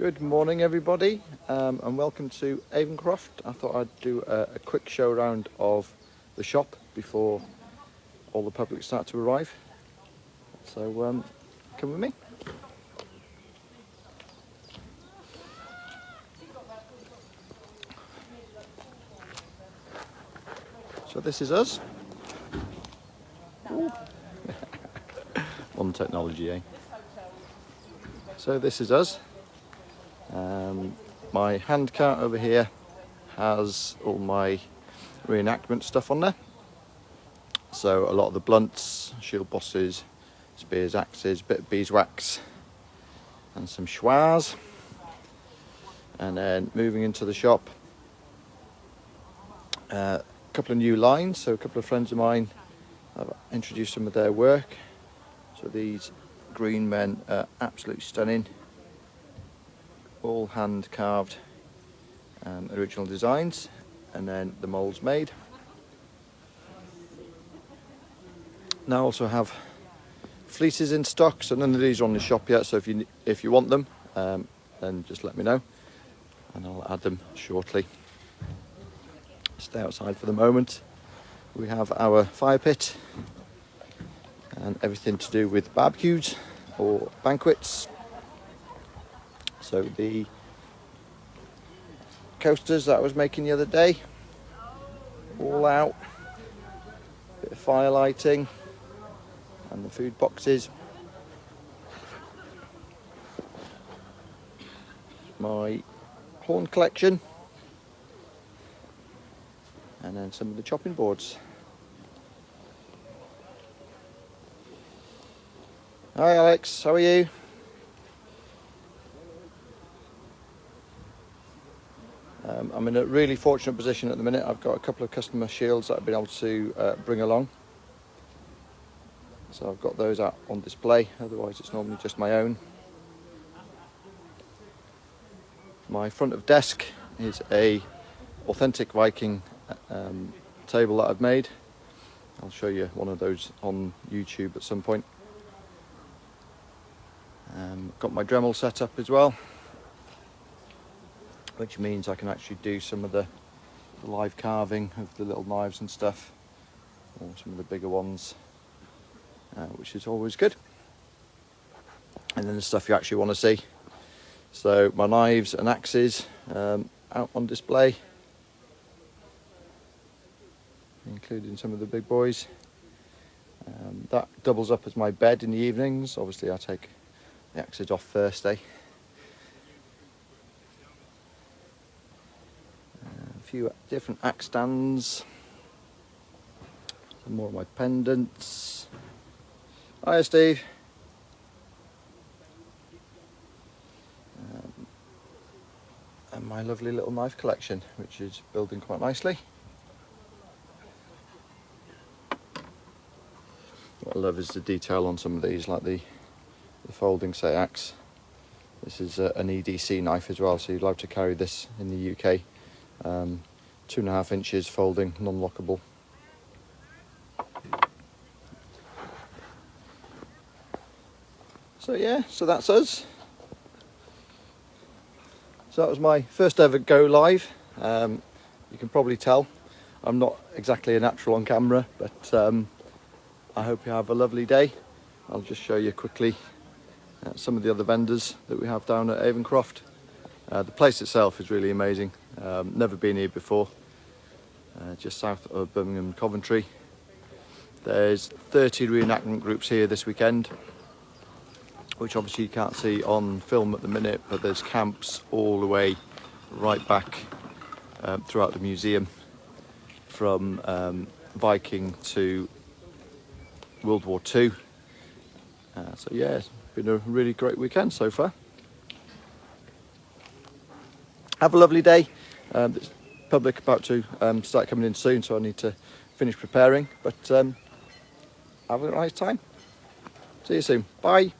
Good morning everybody, and welcome to Avonscroft. I thought I'd do a quick show around of the shop before all the public start to arrive. So come with me. So this is us. On technology, eh? So this is us. My hand cart over here has all my reenactment stuff on there. So a lot of the blunts, shield bosses, spears, axes, bit of beeswax and some schwas. And then moving into the shop, a couple of new lines. So a couple of friends of mine have introduced some of their work. So these green men are absolutely stunning. All hand carved original designs, and then the molds made. Now I also have fleeces in stock, so none of these are on the shop yet, so if you want them, then just let me know and I'll add them shortly. Stay outside for the moment. We have our fire pit and everything to do with barbecues or banquets. So the coasters that I was making the other day, all out, bit of fire lighting, and the food boxes. My horn collection, and then some of the chopping boards. Hi Alex, how are you? I'm in a really fortunate position at the minute. I've got a couple of customer shields that I've been able to bring along. So I've got those out on display, otherwise it's normally just my own. My front of desk is a authentic Viking table that I've made. I'll show you one of those on YouTube at some point. Got my Dremel set up as well, which means I can actually do some of the live carving of the little knives and stuff, or some of the bigger ones, which is always good. And then the stuff you actually want to see. So my knives and axes out on display, including some of the big boys. That doubles up as my bed in the evenings. Obviously I take the axes off first, eh? A few different axe stands, some more of my pendants. Hiya Steve. And my lovely little knife collection, which is building quite nicely. What I love is the detail on some of these, like the folding say axe. This is an EDC knife as well, so you're allowed to carry this in the UK. 2.5 inches folding, non-lockable. So yeah, so that's us. So that was my first ever go live. You can probably tell I'm not exactly a natural on camera, but I hope you have a lovely day. I'll just show you quickly some of the other vendors that we have down at Avonscroft. The place itself is really amazing. Never been here before. Just south of Birmingham, Coventry. There's 30 reenactment groups here this weekend, which obviously you can't see on film at the minute, but there's camps all the way right back throughout the museum, from Viking to World War II. So yeah, it's been a really great weekend so far. Have a lovely day. There's public about to start coming in soon, so I need to finish preparing, but have a nice time. See you soon. Bye.